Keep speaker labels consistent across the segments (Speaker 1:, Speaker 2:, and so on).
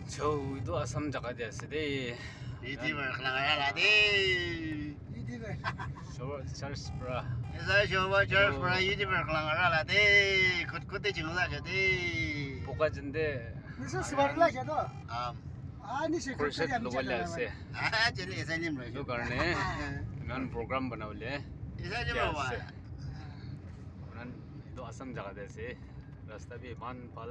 Speaker 1: 저도 아삼 자가디아스데
Speaker 2: 유튜버 클랑아라라데
Speaker 1: 샤르스프라
Speaker 2: 에서 쇼바 저스프라 유튜버 클랑아라라데 굿굿데 증가자데
Speaker 1: 보가진데
Speaker 3: Niso sibarla jado. Ani se
Speaker 1: process लोगोले से
Speaker 2: 아 저리 에사님
Speaker 1: तो
Speaker 2: 로
Speaker 1: करने नन प्रोग्राम बनावले
Speaker 2: एसा님 로 와
Speaker 1: नन तो असम जगह दे से रास्ता भी मान पल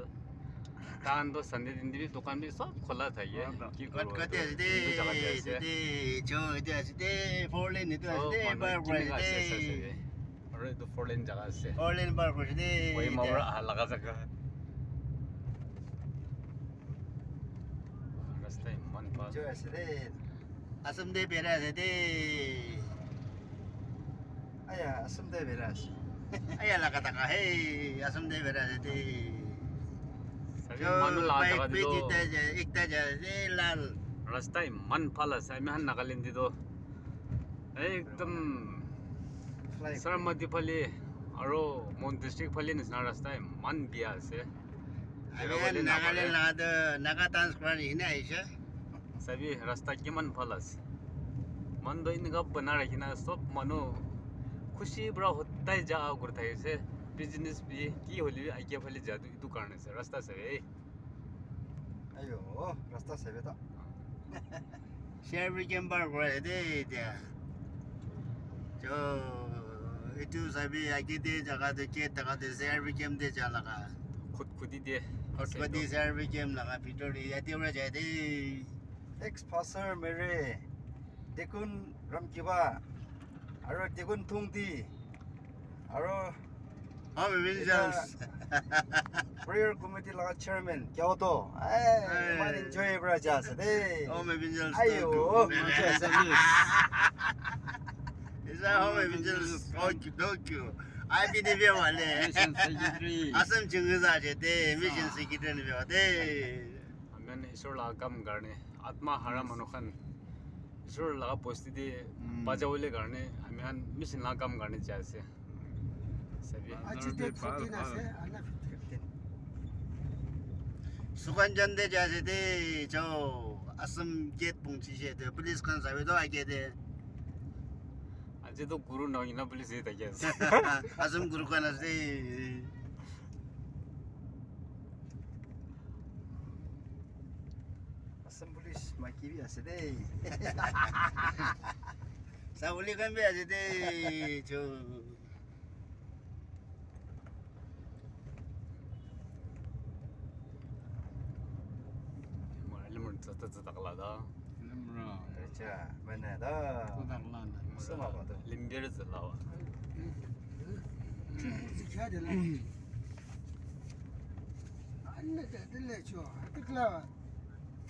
Speaker 1: तान तो संडे दिन भी दुकान भी सब खुला था ये की करो
Speaker 2: 굿굿데 아시데 저 어디 아시데 폴렌 어디 아시데 바브라이데
Speaker 1: अरे तो फोर लेन जगह से
Speaker 2: 폴렌 바브라이데
Speaker 1: वही मवरा लगा सका रास्ता मन पल
Speaker 2: 저 아시데 아섬데 베라세데
Speaker 3: Aya, asumde veras.
Speaker 2: 아야 라가다가 헤이 아섬데 베라세데
Speaker 1: सभी
Speaker 2: जो
Speaker 1: मन ला
Speaker 2: बाइक
Speaker 1: जगह
Speaker 2: पे
Speaker 1: दो
Speaker 2: जीता जाए एकता जाए लाल
Speaker 1: रास्ता मन फल है मैं हन नगलिंदी दो एकदम सरमती फली और मोन डिस्ट्रिक्ट फली निसना रास्ता मन बिया से
Speaker 2: अबे नागालैंड लाद नागा ट्रांसफर ही ना ऐसा
Speaker 1: सभी रास्ता की मन फल है मन दो इनका बना रखी ना सब मनो खुशी बड़ा होता है जा करता है से बिजनेस भी की होली आगे फली जादू इतु करने से रास्ता से
Speaker 3: Ayo, rasta seveda.
Speaker 2: Share weekend पर करे दे दिया जो इतु सभी आगे दे जगह दे के तक दे शेयर वीकेंड दे जा लगा
Speaker 1: खुद ही दे
Speaker 2: और कदी शेयर वीकेंड लगा फिटोरी याती उड़ा जाए दे
Speaker 3: Ex-passer mere. Dekun ramkiba. Aro dekun tungdi. Aro
Speaker 2: हम विंजल्स
Speaker 3: prayer committee laga chairman kyoto. Ay, man enjoy bra jasa de.
Speaker 2: हम विंजल्स
Speaker 3: Ayo,
Speaker 2: ऐसा हम विंजल्स ओके आई भी नहीं वाले असम चिंगजा जेते मिशन सेक्रेटरी ने वादे
Speaker 1: हमें ईश्वर ला काम करने आत्मा हरा मनोखन ईश्वर ला पोस्टी दे बाजावले करने हमें मिशन ला काम करने चाहिए सभी
Speaker 3: Achite 14 ase, ana 15.
Speaker 2: सुगंजन दे जैसे दे जो असम गेट पुंची से दे पुलिस खान साहब तो आगे दे
Speaker 1: आज तो गुरु नही ना पुलिस ये तक
Speaker 2: असम गुरु खान से
Speaker 3: Asam police makibi ase de.
Speaker 2: सावली खान भी आजे दे जो
Speaker 1: मालूम तो तकला था
Speaker 3: Acha, mana da. Sama ba da.
Speaker 1: लिम्बियर चलावा
Speaker 3: Zikha de la. Anna da dille cho. Tikla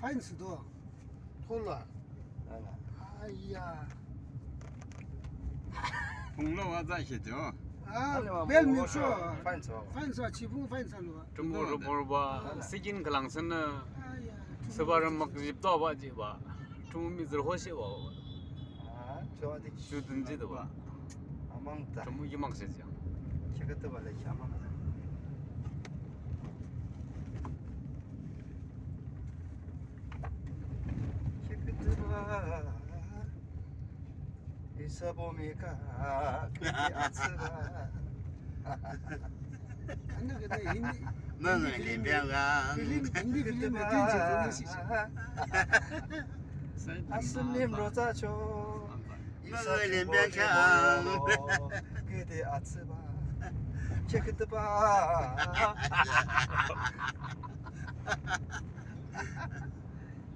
Speaker 3: fines do. Thola. Ala. Ayya.
Speaker 4: 공로와 자시죠.
Speaker 3: Ah, bel mi cho.
Speaker 4: Fines.
Speaker 3: Fines wa chibu fines lo.
Speaker 1: Tomorrow बोरबा सिकिन कलांसन
Speaker 3: Ayya.
Speaker 1: सबार मकजिब तो आवाज बा टुम मिजर होशे वा
Speaker 3: Ah, cho de.
Speaker 1: जुदंजी दबा
Speaker 3: Amang ta.
Speaker 1: टुम ये मकसद जा
Speaker 3: Chegata bale amang ta. Chegata ba. Isabomika kiti atsba. Anna kata hindi.
Speaker 2: 너는 리병가
Speaker 3: Film hindi film itu jadi sih. Aslim roza cho.
Speaker 2: 너는 리병가
Speaker 3: 그대 아츠바 체크트바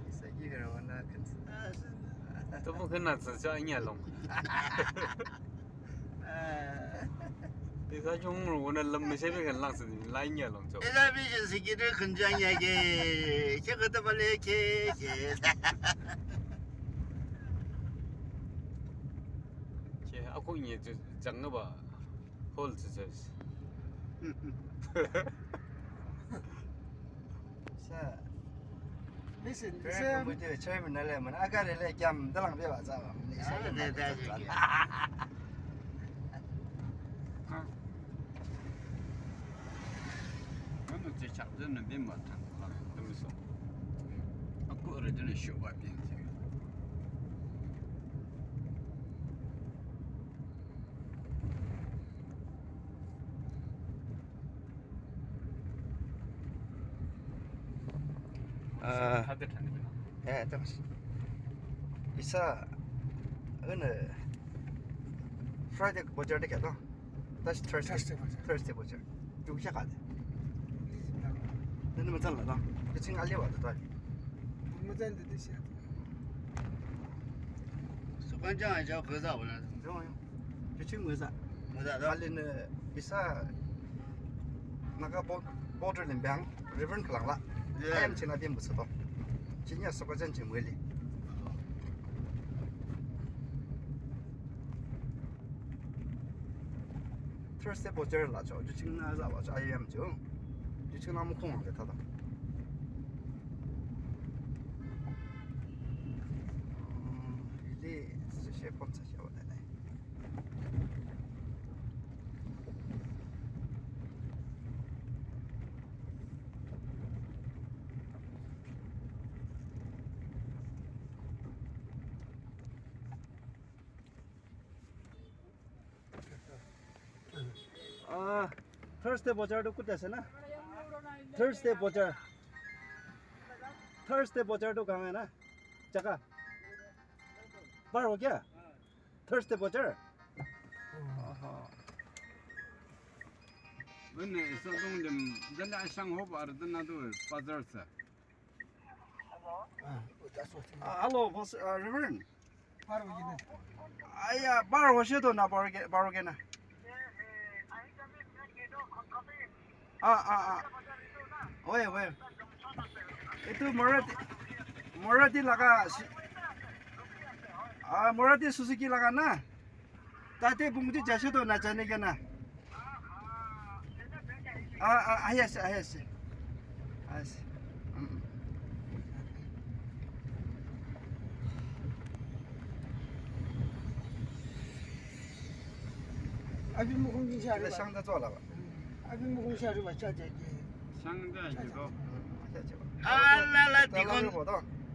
Speaker 3: 이사기가 원나 큰스
Speaker 1: तो वो करना चाचा ये लोग इसा जो वो ना लम्बे से भी करना से लाइन ये लोग जो
Speaker 2: 이자 미션 세계를 근장하게 저것도 빨리 이렇게
Speaker 1: कि आपको ये जो जंग बा होल से
Speaker 3: 자 Listen, saya mesti chairman nalaman agar le jam dalang dia baca.
Speaker 2: 네, 네,
Speaker 4: 저는 제 작전은 몇 못한 거.
Speaker 1: 그러면서
Speaker 4: 过了这里小把边这个。
Speaker 1: 다들 타는
Speaker 3: 예, 잠시. 이사 어느 프라이데이 보자 되겠다. 다시 Thursday 보자. 좀 시작하자. 너는 뭐 잘라다. 그 친구 알려 왔다.
Speaker 2: 수관장 저 거사 올라.
Speaker 3: 좋아요. 그 친구 의사.
Speaker 2: 뭐다 너?
Speaker 3: 달리는 이사 나가 보드는 방 리버는 클랑라. em chỉ nói một số thôi chính là số có dân chỉ mới đi Thursday bộ chơi là chỗ chính là ra vào cho em chứ chính là một không làm được thật đi sẽ không sẽ vào đây này 아, Thursday 보자도 끝났으나? Thursday 보자도 강하나? 잠깐. 바로 오게. Thursday 보자.
Speaker 4: 근데 서동 좀 전에 상호 바르도 나도 빠졌어.
Speaker 3: 아, 할로, 보스, 리버는. 아야, 바로 오셔도 나 바로 오게나. 왜? itu Morati laga Morati Suzuki laga na tate bungti jasado na chane gana ayas
Speaker 5: अभी मुखंगी से आ रही
Speaker 3: 상다 좋아라
Speaker 5: अभी मुखंगी से आ रही बच्चा चाहिए
Speaker 4: 상대 이거
Speaker 2: 알라라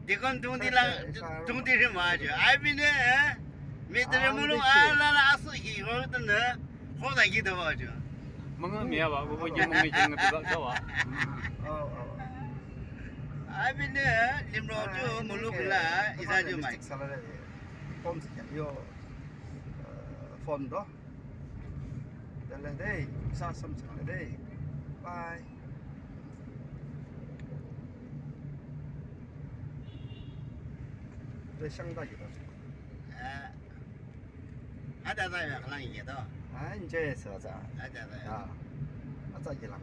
Speaker 2: 디건 동디라 맞아. 아비네 미드레 물로 알라라 아스 히거든 호다 기도 맞아.
Speaker 1: 뭔가 미야 봐. 그거 영웅이 지는 것도 좋아.
Speaker 2: 아비네 림로주 물로글라 이사주 마이.
Speaker 3: 요 폰도 달래데 사섬 장래데 바이 상당히다.
Speaker 2: 아다다야 그냥 이게도.
Speaker 3: 아 이제 서자.
Speaker 2: 아다다야.
Speaker 3: 아자기랑.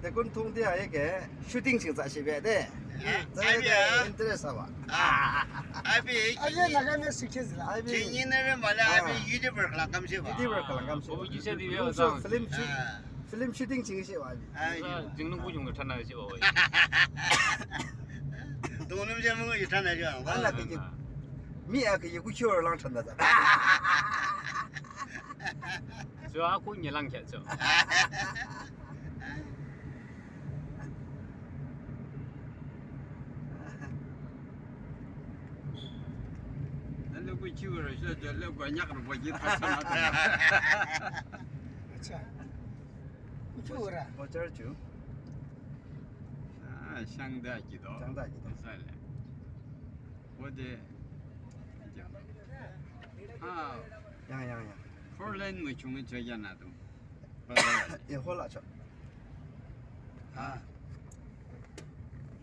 Speaker 3: 대군 통대에게 슈팅 진짜 시베데.
Speaker 2: 아비야.
Speaker 3: 인터레스 봐.
Speaker 2: 아비.
Speaker 5: अरे लगाने सीखे जरा
Speaker 2: 진이는 말아 아비 유튜버 그냥 감시 봐.
Speaker 3: 유튜버 그냥 감시.
Speaker 1: 뭐 이제도 왜 와서
Speaker 3: 필름 슈팅 진시 와.
Speaker 1: 찍는 구중 걸 찾나 지 봐.
Speaker 2: 돈을 좀 먹어 유탄하죠.
Speaker 3: 알라 그 미야 그 이거 키워랑 천다자.
Speaker 1: 저 아고 니랑 겠죠.
Speaker 4: 근데 그 키워를 저 레고 약을 보기 다잖아.
Speaker 5: अच्छा कुछ हो रहा है
Speaker 3: 어쩔죠.
Speaker 4: 아, 상대 기도.
Speaker 3: 상대기도.
Speaker 4: 살래. 어디 아,
Speaker 3: 야야야.
Speaker 4: 폴랜드 뭐 중에 저기나도.
Speaker 3: 예 홀라죠.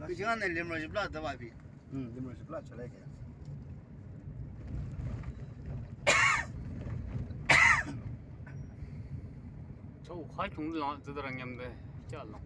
Speaker 2: 그 시간에 림로지 플라트 바비.
Speaker 3: 리머스 플라츠 레게.
Speaker 1: 저 화이팅도 나더라는데 짤로.